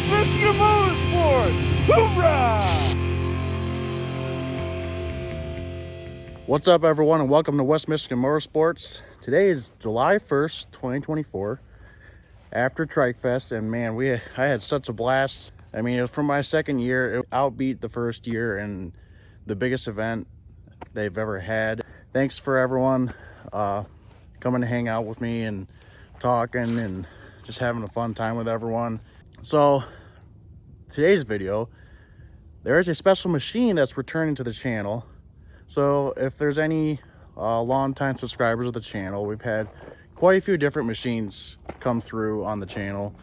Michigan Motorsports! Hoorah! What's up, everyone, and welcome to West Michigan Motorsports. Today is July 1st, 2024, after Trike Fest, and man, I had such a blast. I mean, it was from my second year. It outbeat the first year and the biggest event they've ever had. Thanks for everyone coming to hang out with me and talking and just having a fun time with everyone. So today's video, there is a special machine that's returning to the channel. So if there's any long-time subscribers of the channel, we've had quite a few different machines come through on the channel,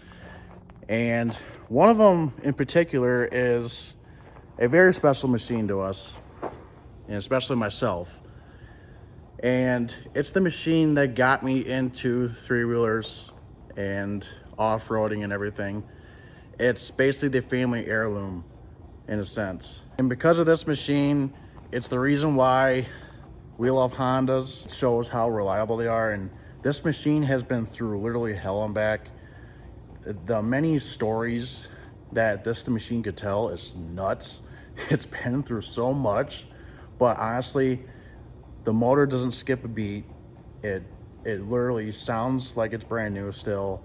and one of them in particular is a very special machine to us, and especially myself. And it's the machine that got me into three-wheelers and off-roading and everything. It's basically the family heirloom in a sense. And because of this machine, it's the reason why we love Hondas. It shows how reliable they are. And this machine has been through literally hell and back. The many stories that this machine could tell is nuts. It's been through so much, but honestly, the motor doesn't skip a beat. It literally sounds like it's brand new still.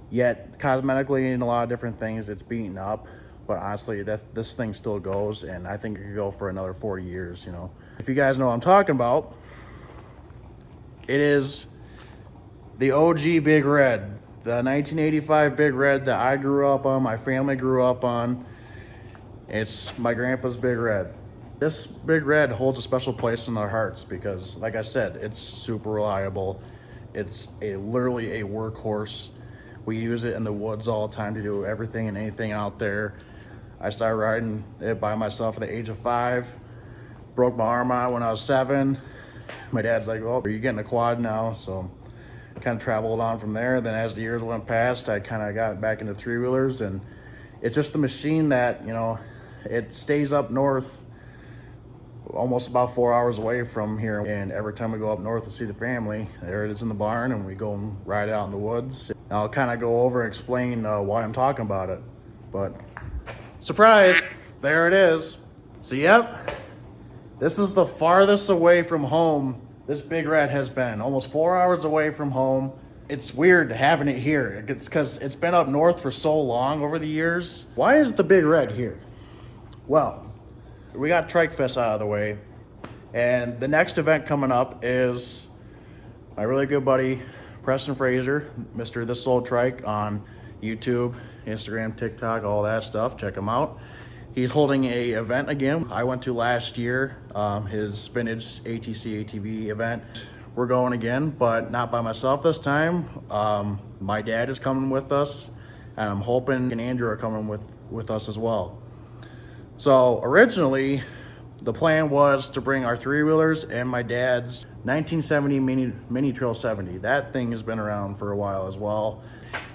Yet cosmetically and a lot of different things, it's beaten up. But honestly, this thing still goes, and I think it could go for another 40 years, you know. If you guys know what I'm talking about, it is the OG Big Red, the 1985 Big Red that I grew up on, my family grew up on. It's my grandpa's Big Red. This Big Red holds a special place in our hearts because, like I said, it's super reliable. It's literally a workhorse. We use it in the woods all the time to do everything and anything out there. I started riding it by myself at the age of 5. Broke my arm out when I was 7. My dad's like, well, are you getting a quad now? So kind of traveled on from there. Then as the years went past, I kind of got back into three-wheelers, and it's just the machine that, you know, it stays up north almost about 4 hours away from here, and every time we go up north to see the family, there it is in the barn, and we go and ride out in the woods. And I'll kind of go over and explain why I'm talking about it, but surprise, there it is. So yep, this is the farthest away from home this Big Red has been, almost 4 hours away from home. It's weird having it here. It's because it's been up north for so long over the years. Why is the Big Red here? Well, we got Trike Fest out of the way, and the next event coming up is my really good buddy Preston Fraser, Mr. This Old Trike on YouTube, Instagram, TikTok, all that stuff. Check him out. He's holding a event again I went to last year, his vintage ATC ATV event. We're going again, but not by myself this time. My dad is coming with us, and I'm hoping and Andrew are coming with us as well. So originally, the plan was to bring our three-wheelers and my dad's 1970 Mini Trail 70. That thing has been around for a while as well.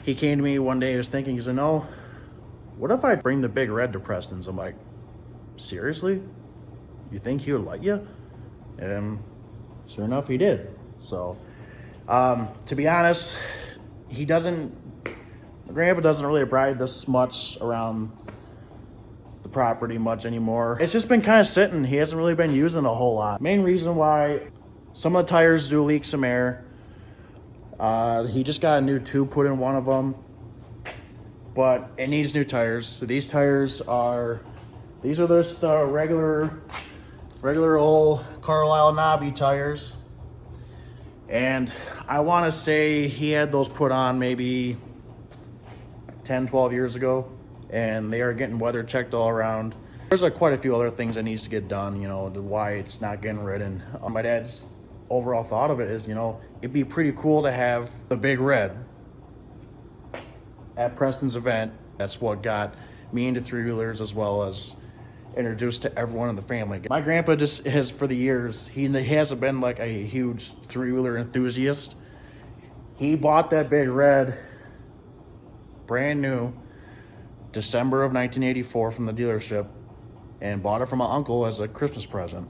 He came to me one day, he was thinking, he said, no, what if I bring the Big Red to Preston's? I'm like, seriously? You think he would let you? And sure enough, he did. So, to be honest, my grandpa doesn't really ride this much around the property much anymore. It's just been kind of sitting. He hasn't really been using a whole lot. Main reason why some of the tires do leak some air. He just got a new tube put in one of them, but it needs new tires. So these tires are just the regular old Carlisle knobby tires. And I want to say he had those put on maybe 10, 12 years ago, and they are getting weather checked all around. There's quite a few other things that needs to get done, you know, to why it's not getting ridden. My dad's overall thought of it is, you know, it'd be pretty cool to have the Big Red at Preston's event. That's what got me into three-wheelers, as well as introduced to everyone in the family. My grandpa just has, for the years, he hasn't been like a huge three-wheeler enthusiast. He bought that Big Red brand new December of 1984 from the dealership, and bought it from my uncle as a Christmas present.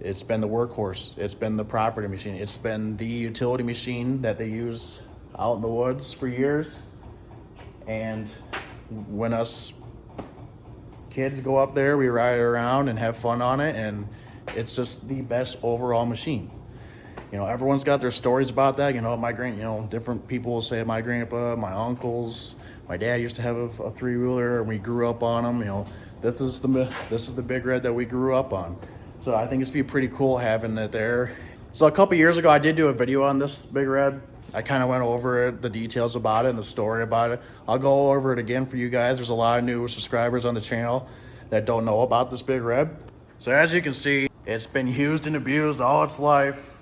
It's been the workhorse. It's been the property machine. It's been the utility machine that they use out in the woods for years. And when us kids go up there, we ride it around and have fun on it, and it's just the best overall machine. You know, everyone's got their stories about that. You know, different people will say my grandpa, my uncles, my dad used to have a three-wheeler, and we grew up on them. You know, this is the Big Red that we grew up on. So I think it's be pretty cool having it there. So a couple years ago, I did do a video on this Big Red. I kind of went over the details about it and the story about it. I'll go over it again for you guys. There's a lot of new subscribers on the channel that don't know about this Big Red. So as you can see, it's been used and abused all its life.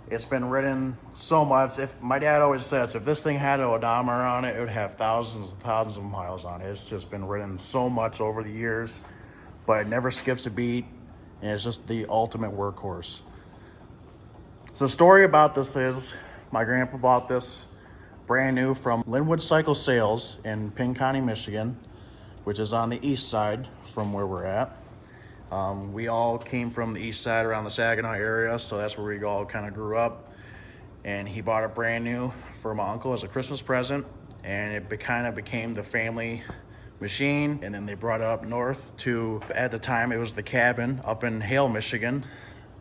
It's been ridden so much. If my dad always says, if this thing had an odometer on it, it would have thousands and thousands of miles on it. It's just been ridden so much over the years, but it never skips a beat, and it's just the ultimate workhorse. So the story about this is, my grandpa bought this brand new from Linwood Cycle Sales in Penn County, Michigan, which is on the east side from where we're at. We all came from the east side around the Saginaw area, so that's where we all kind of grew up. And he bought it brand new for my uncle as a Christmas present, and it kind of became the family machine. And then they brought it up north to, at the time it was the cabin up in Hale, Michigan.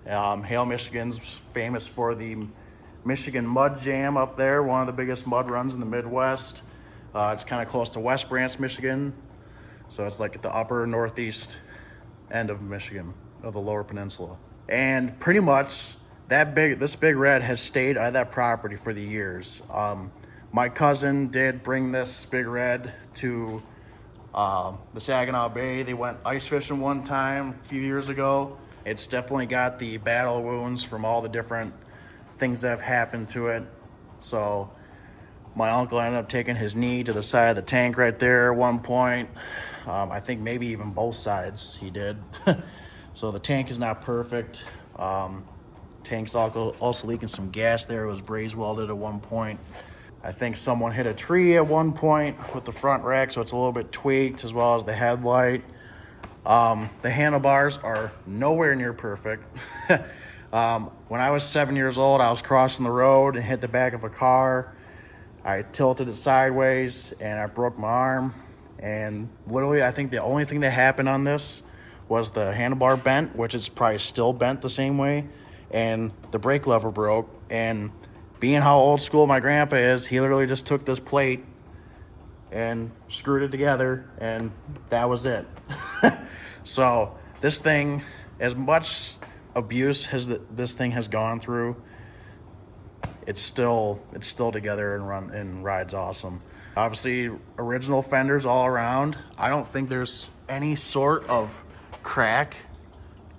Hale, Michigan's famous for the Michigan Mud Jam up there, one of the biggest mud runs in the Midwest. It's kind of close to West Branch, Michigan, so it's like at the upper northeast end of Michigan, of the Lower Peninsula. And pretty much this Big Red has stayed at that property for the years. My cousin did bring this Big Red to the Saginaw Bay. They went ice fishing one time a few years ago. It's definitely got the battle wounds from all the different things that have happened to it. So my uncle ended up taking his knee to the side of the tank right there at one point. I think maybe even both sides he did. So the tank is not perfect. Tank's also leaking some gas there. It was braze welded at one point. I think someone hit a tree at one point with the front rack, so it's a little bit tweaked, as well as the headlight. The handlebars are nowhere near perfect. When I was 7 years old, I was crossing the road and hit the back of a car. I tilted it sideways and I broke my arm. And literally, I think the only thing that happened on this was the handlebar bent, which is probably still bent the same way, and the brake lever broke. And being how old school my grandpa is, he literally just took this plate and screwed it together, and that was it. So this thing, as much abuse as this thing has gone through, it's still together and rides awesome. Obviously, original fenders all around. I don't think there's any sort of crack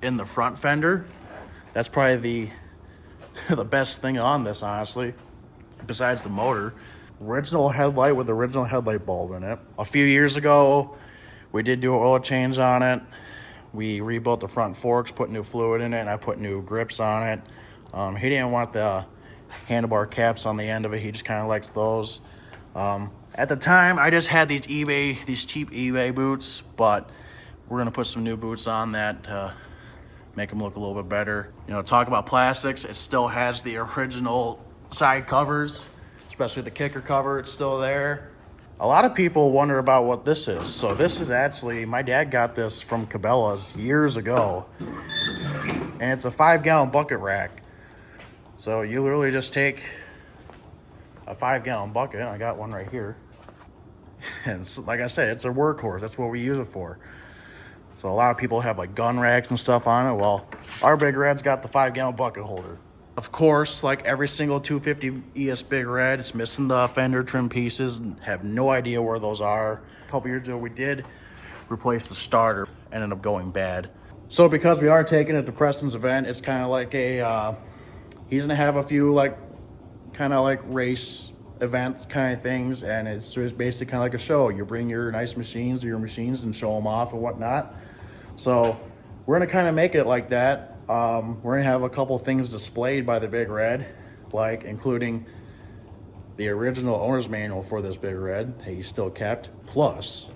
in the front fender. That's probably the best thing on this, honestly, besides the motor. Original headlight with original headlight bulb in it. A few years ago, we did do an oil change on it. We rebuilt the front forks, put new fluid in it, and I put new grips on it. He didn't want the handlebar caps on the end of it. He just kind of likes those. At the time, I just had these cheap eBay boots, but we're gonna put some new boots on that to make them look a little bit better. You know, talk about plastics, it still has the original side covers, especially the kicker cover, it's still there. A lot of people wonder about what this is. So this is actually, my dad got this from Cabela's years ago, and it's a 5-gallon bucket rack. So you literally just take a 5-gallon bucket, and I got one right here. And like I said, it's a workhorse. That's what we use it for. So a lot of people have like gun racks and stuff on it. Well, our Big Red's got the 5-gallon bucket holder. Of course, like every single 250 ES Big Red, it's missing the fender trim pieces and have no idea where those are. A couple years ago, we did replace the starter. Ended up going bad. So because we are taking it to Preston's event, it's kind of like he's gonna have a few like kind of like race event kind of things, and it's basically kind of like a show. You bring your nice machines or your machines and show them off and whatnot. So we're gonna kind of make it like that. We're gonna have a couple things displayed by the Big Red, like including the original owner's manual for this Big Red that he still kept, plus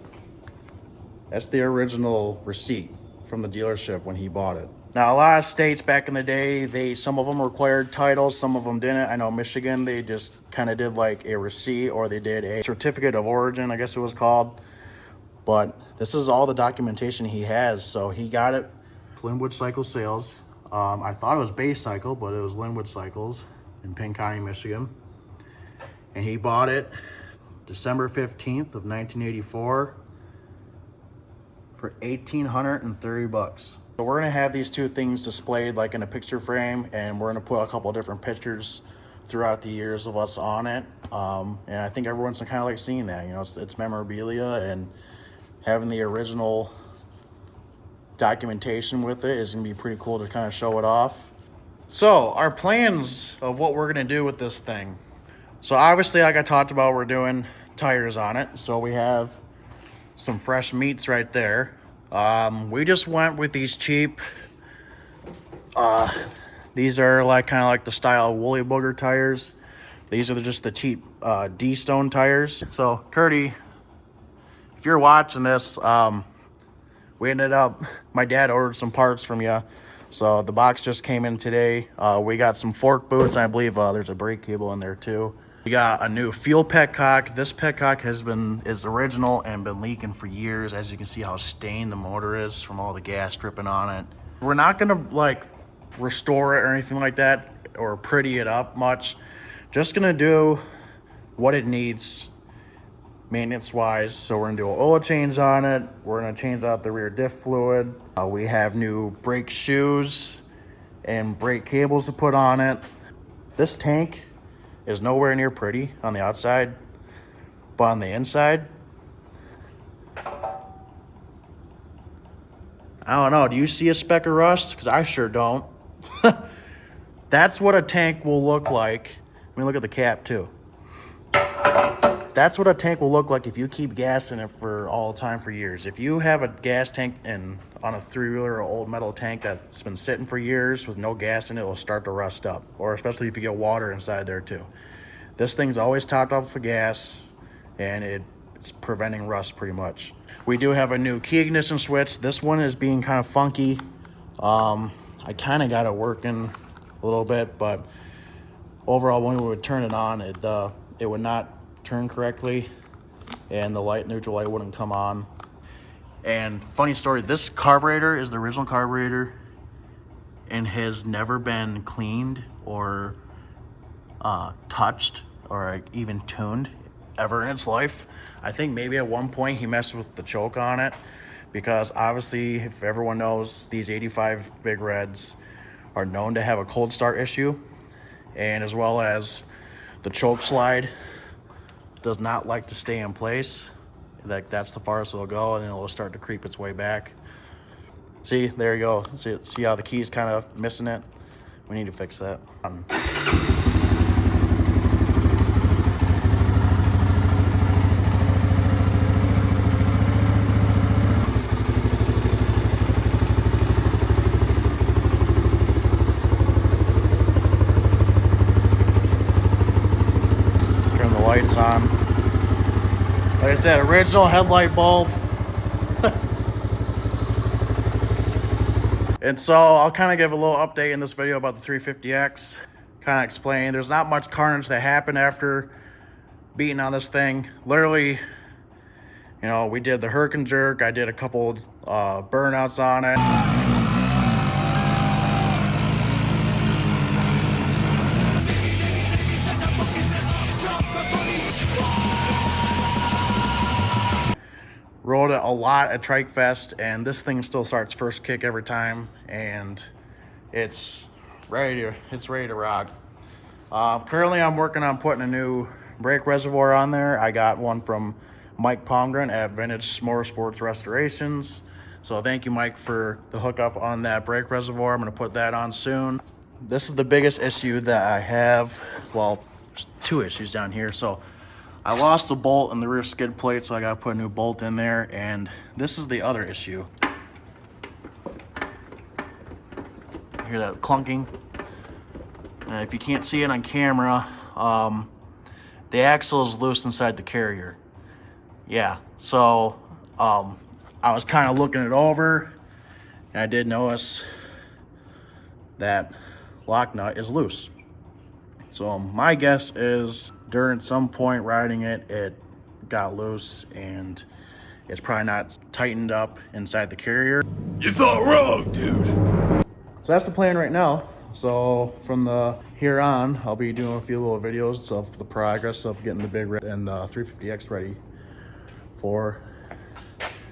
that's the original receipt from the dealership when he bought it. Now, a lot of states back in the day, some of them required titles, some of them didn't. I know Michigan, they just kind of did like a receipt, or they did a certificate of origin, I guess it was called. But this is all the documentation he has. So he got it, Linwood Cycle Sales. I thought it was Bay Cycle, but it was Linwood Cycles in Penn County, Michigan. And he bought it December 15th of 1984 for $1,830. So we're gonna have these two things displayed like in a picture frame, and we're gonna put a couple different pictures throughout the years of us on it. And I think everyone's kind of like seeing that, you know, it's memorabilia, and having the original documentation with it is gonna be pretty cool to kind of show it off. So our plans of what we're gonna do with this thing. So obviously, like I talked about, we're doing tires on it. So we have some fresh meats right there. We just went with these cheap, these are like kind of like the style of Woolly Booger tires. These are just the cheap D-Stone tires. So Curdy, if you're watching this, we ended up, my dad ordered some parts from you. So the box just came in today. We got some fork boots, and I believe there's a brake cable in there too. We got a new fuel petcock. This petcock is original and been leaking for years. As you can see how stained the motor is from all the gas dripping on it. We're not gonna like restore it or anything like that, or pretty it up much. Just gonna do what it needs maintenance wise. So we're gonna do an oil change on it. We're gonna change out the rear diff fluid. We have new brake shoes and brake cables to put on it. This tank is nowhere near pretty on the outside, but on the inside, I don't know. Do you see a speck of rust? Because I sure don't. That's what a tank will look like. Let me look at the cap too. That's what a tank will look like if you keep gas in it for all the time for years. If you have a gas tank on a three-wheeler or old metal tank that's been sitting for years with no gas in it, will start to rust up, or especially if you get water inside there too. This thing's always topped up with gas, and it's preventing rust pretty much. We do have a new key ignition switch. This one is being kind of funky. I kind of got it working a little bit, but overall when we would turn it on, it would not turn correctly, and the neutral light wouldn't come on. And funny story, this carburetor is the original carburetor and has never been cleaned or touched or even tuned ever in its life. I think maybe at one point he messed with the choke on it, because obviously, if everyone knows, these 85 Big Reds are known to have a cold start issue, and as well as the choke slide does not like to stay in place. That's the farthest it'll go, and then it'll start to creep its way back. See, there you go. See how the key's kind of missing it? We need to fix that. Turn the lights on. Like I said, original headlight bulb. And so I'll kind of give a little update in this video about the 350X. Kind of explain, there's not much carnage that happened after beating on this thing. Literally, you know, we did the herc and jerk. I did a couple burnouts on it. Rode it a lot at Trike Fest, and this thing still starts first kick every time, and it's ready to rock. Currently, I'm working on putting a new brake reservoir on there. I got one from Mike Palmgren at Vintage Motorsports Restorations. So thank you, Mike, for the hookup on that brake reservoir. I'm going to put that on soon. This is the biggest issue that I have. Well, there's two issues down here. So I lost a bolt in the rear skid plate, so I got to put a new bolt in there. And this is the other issue. Hear that clunking? If you can't see it on camera, the axle is loose inside the carrier. Yeah, so I was kind of looking it over, and I did notice that lock nut is loose. So my guess is during some point riding it, it got loose and it's probably not tightened up inside the carrier. You thought wrong, dude. So that's the plan right now. So from here on, I'll be doing a few little videos of the progress of getting the Big Red and the 350X ready for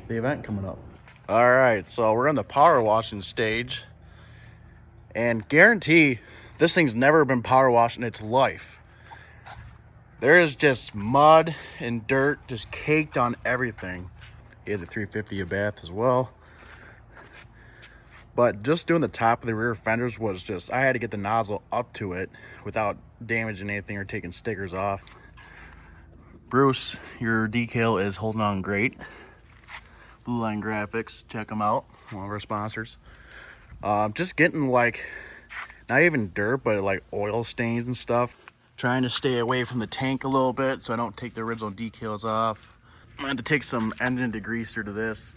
the event coming up. All right, so we're in the power washing stage, and guarantee this thing's never been power washed in its life. There is just mud and dirt just caked on everything. Gave the 350 a bath as well. But just doing the top of the rear fenders was just, I had to get the nozzle up to it without damaging anything or taking stickers off. Bruce, your decal is holding on great. Blue Line Graphics, check them out, one of our sponsors. Just getting like, not even dirt, but like oil stains and stuff. Trying to stay away from the tank a little bit so I don't take the original decals off. I'm gonna have to take some engine degreaser to this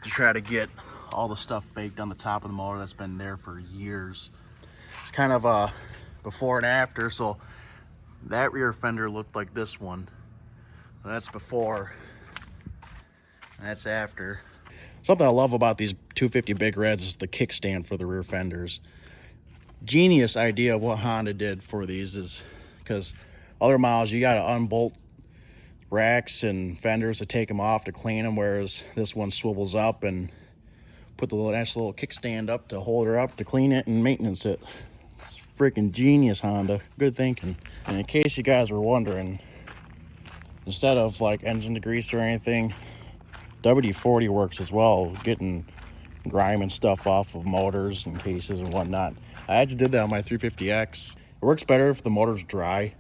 to try to get all the stuff baked on the top of the motor that's been there for years. It's kind of a before and after. So that rear fender looked like this one. That's before, and that's after. Something I love about these 250 Big Reds is the kickstand for the rear fenders. Genius idea of what Honda did for these, is because other models you got to unbolt racks and fenders to take them off to clean them, whereas this one swivels up and put the nice little kickstand up to hold her up to clean it and maintenance it. It's freaking genius, Honda. Good thinking. And in case you guys were wondering, instead of like engine degreaser or anything, WD-40 works as well, getting grime and stuff off of motors and cases and whatnot. I actually did that on my 350X. It works better if the motor's dry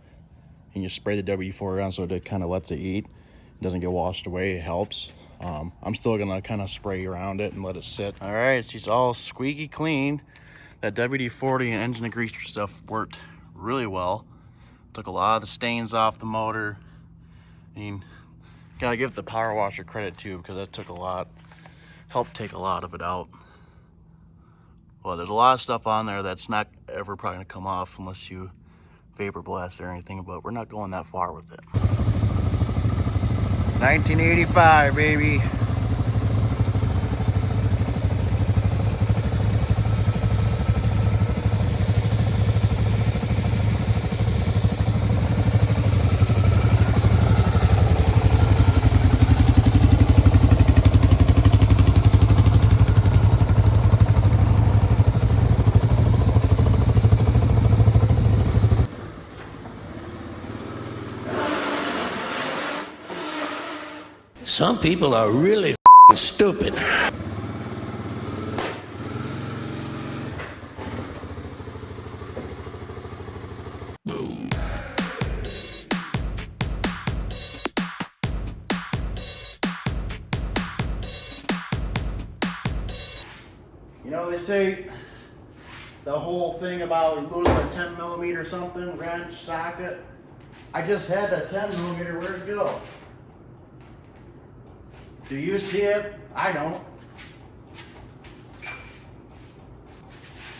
and you spray the WD-40 on so it kind of lets it eat. It doesn't get washed away, it helps. I'm still gonna kind of spray around it and let it sit. All right, she's all squeaky clean. That WD-40 and engine degreaser stuff worked really well. Took a lot of the stains off the motor. I mean, gotta give the power washer credit too, because that took a lot, helped take a lot of it out. Well, there's a lot of stuff on there that's not ever probably gonna come off unless you vapor blast or anything, but we're not going that far with it. 1985, baby. Some people are really stupid. Boom. You know, they say the whole thing about losing a 10 millimeter something, wrench, socket. I just had that 10 millimeter, where'd it go? Do you see it? I don't.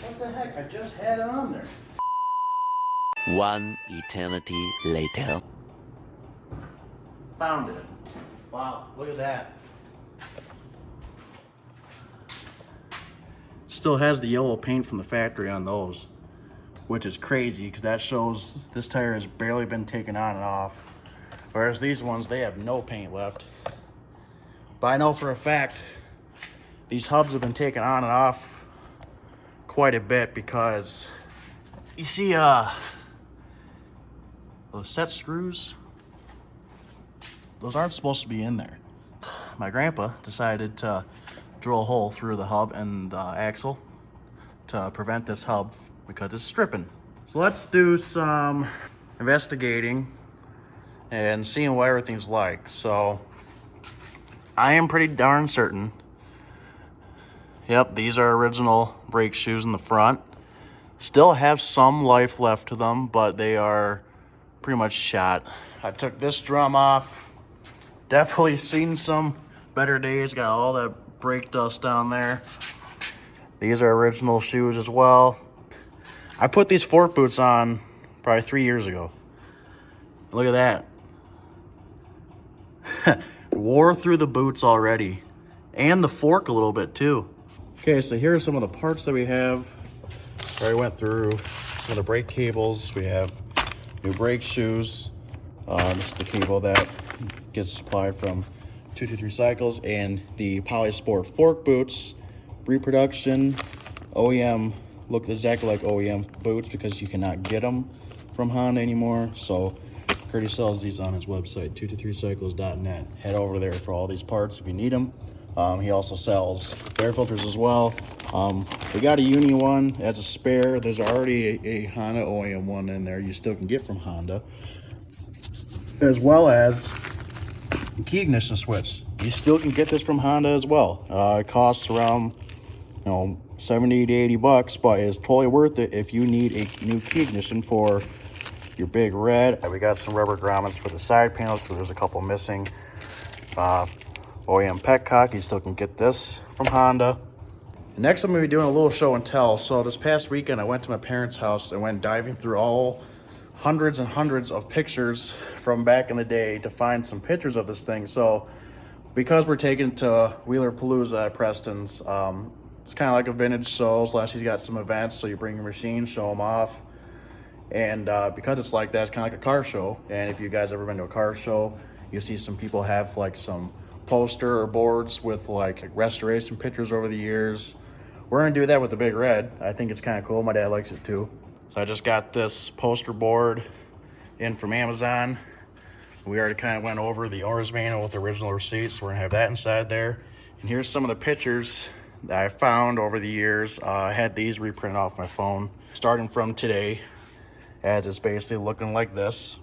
What the heck? I just had it on there. One eternity later. Found it. Wow, look at that. Still has the yellow paint from the factory on those, which is crazy because that shows this tire has barely been taken on and off. Whereas these ones, they have no paint left. But I know for a fact these hubs have been taken on and off quite a bit, because you see those set screws, those aren't supposed to be in there. My grandpa decided to drill a hole through the hub and the axle to prevent this hub because it's stripping. So let's do some investigating and seeing what everything's like. So I am pretty darn certain, yep, these are original brake shoes in the front. Still have some life left to them, but they are pretty much shot. I took this drum off. Definitely seen some better days. Got all that brake dust down there. These are original shoes as well. I put these fork boots on probably 3 years ago. Look at that. Wore through the boots already. And the fork a little bit too. Okay, so here are some of the parts that we have. I already went through some of the brake cables. We have new brake shoes. This is the cable that gets supplied from 223 Cycles, and the Polysport fork boots, reproduction, OEM, look exactly like OEM boots because you cannot get them from Honda anymore. So Curdy sells these on his website, 223cycles.net. Head over there for all these parts if you need them. He also sells air filters as well. We got a Uni one as a spare. There's already a Honda OEM one in there you still can get from Honda, as well as key ignition switch. You still can get this from Honda as well. It costs around 70 to 80 bucks, but it's totally worth it if you need a new key ignition for your Big Red. We got some rubber grommets for the side panels because there's a couple missing. OEM petcock, you still can get this from Honda. Next, I'm going to be doing a little show and tell. So this past weekend, I went to my parents' house and went diving through all hundreds and hundreds of pictures from back in the day to find some pictures of this thing. So because we're taking it to Wheeler Palooza at Preston's, it's kind of like a vintage show / he's got some events, so you bring your machine, show them off. And because it's like that, it's kind of like a car show. And if you guys ever been to a car show, you see some people have like some poster or boards with like restoration pictures over the years. We're gonna do that with the Big Red. I think it's kind of cool. My dad likes it too. So I just got this poster board in from Amazon. We already kind of went over the owner's manual with the original receipts. We're gonna have that inside there. And here's some of the pictures that I found over the years. I had these reprinted off my phone starting from today, as it's basically looking like this.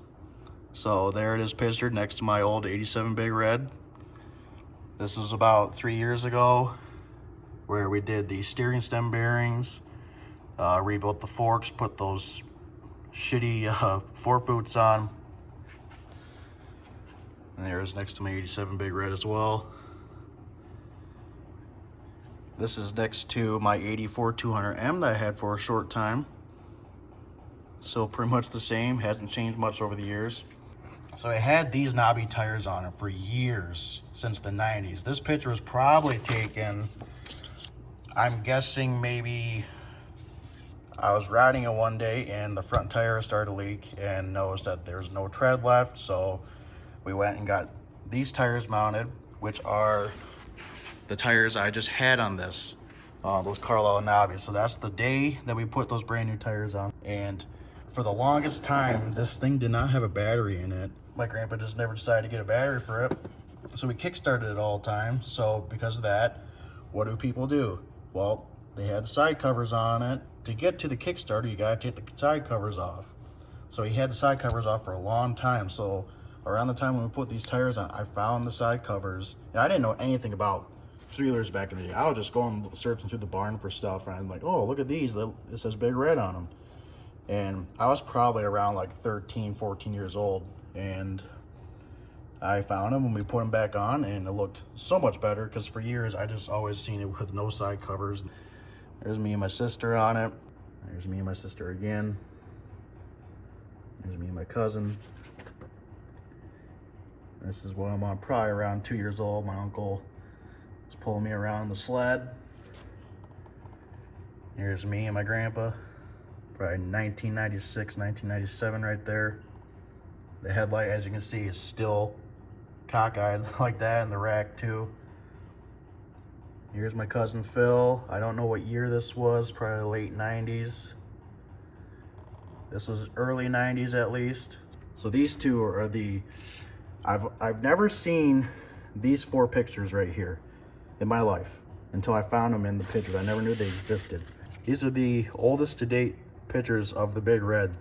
So there it is pictured next to my old 87 Big Red. This was about 3 years ago, where we did the steering stem bearings, rebuilt the forks, put those shitty fork boots on. And there's next to my 87 Big Red as well. This is next to my 84 200M that I had for a short time. So pretty much the same, hasn't changed much over the years. So I had these knobby tires on it for years, since the 90s. This picture was probably taken, I'm guessing maybe I was riding it one day and the front tire started to leak and noticed that there's no tread left. So we went and got these tires mounted, which are the tires I just had on this, those Carlisle knobbies. So that's the day that we put those brand new tires on. And for the longest time, this thing did not have a battery in it. My grandpa just never decided to get a battery for it. So we kickstarted it all the time. So because of that, what do people do? Well, they had the side covers on it. To get to the Kickstarter, you gotta take the side covers off. So he had the side covers off for a long time. So around the time when we put these tires on, I found the side covers. And I didn't know anything about three-wheelers back in the day. I was just going searching through the barn for stuff, and I'm like, oh, look at these. It says Big Red on them. And I was probably around like 13, 14 years old. And I found them when we put them back on, and it looked so much better because for years I just always seen it with no side covers. There's me and my sister on it. There's me and my sister again. There's me and my cousin. This is when I'm on, probably around 2 years old. My uncle was pulling me around the sled. Here's me and my grandpa. Probably 1996, 1997 right there. The headlight, as you can see, is still cockeyed like that, in the rack too. Here's my cousin Phil. I don't know what year this was, probably late 90s. This was early 90s at least. So these two are the, I've never seen these 4 pictures right here in my life until I found them in the pictures. I never knew they existed. These are the oldest to date pictures of the Big Red.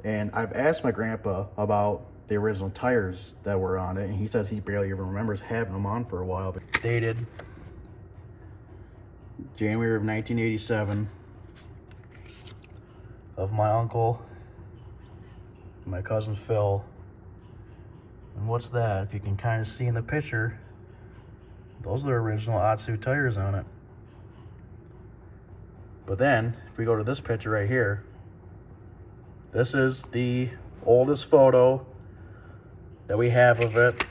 And I've asked my grandpa about the original tires that were on it, and he says he barely even remembers having them on for a while. But dated January of 1987, of my uncle and my cousin Phil. And what's that? If you can kind of see in the picture, those are the original Atsu tires on it. But then, if we go to this picture right here, this is the oldest photo that we have of it.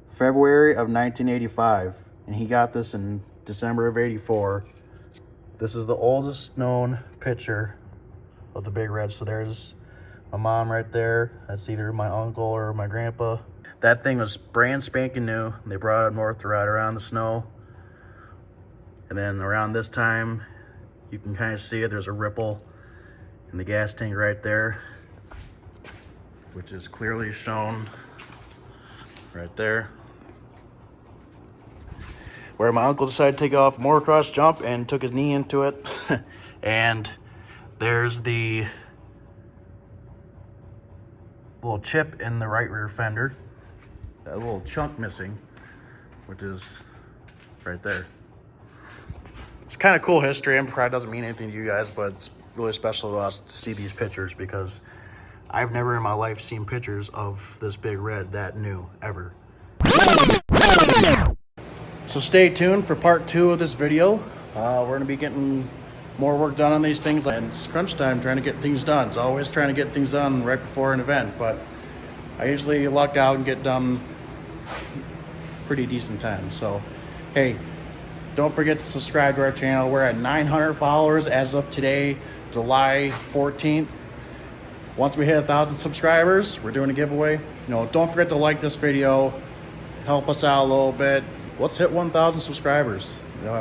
February of 1985, and he got this in December of 84. This is the oldest known picture of the Big Red. So there's my mom right there. That's either my uncle or my grandpa. That thing was brand spanking new. They brought it north to ride around the snow. And then around this time, you can kind of see it. There's a ripple in the gas tank right there, which is clearly shown right there, where my uncle decided to take off a motocross jump and took his knee into it. And there's the little chip in the right rear fender, that little chunk missing, which is right there. It's kind of cool history, and probably doesn't mean anything to you guys, but it's really special to us to see these pictures, because I've never in my life seen pictures of this Big Red that new, ever. So stay tuned for part 2 of this video. We're going to be getting more work done on these things, and it's crunch time trying to get things done. It's always trying to get things done right before an event, but I usually luck out and get done pretty decent time. So hey, don't forget to subscribe to our channel. We're at 900 followers as of today, July 14th. Once we hit 1,000 subscribers, we're doing a giveaway. Don't forget to like this video, help us out a little bit. Let's hit 1,000 subscribers.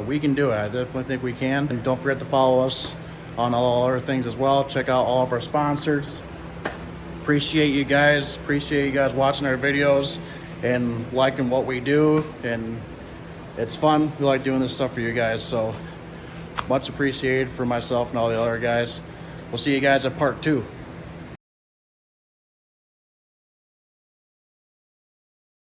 We can do it. I definitely think we can. And don't forget to follow us on all our things as well. Check out all of our sponsors. Appreciate you guys watching our videos and liking what we do. And it's fun. We like doing this stuff for you guys. So much appreciated for myself and all the other guys. We'll see you guys at part 2.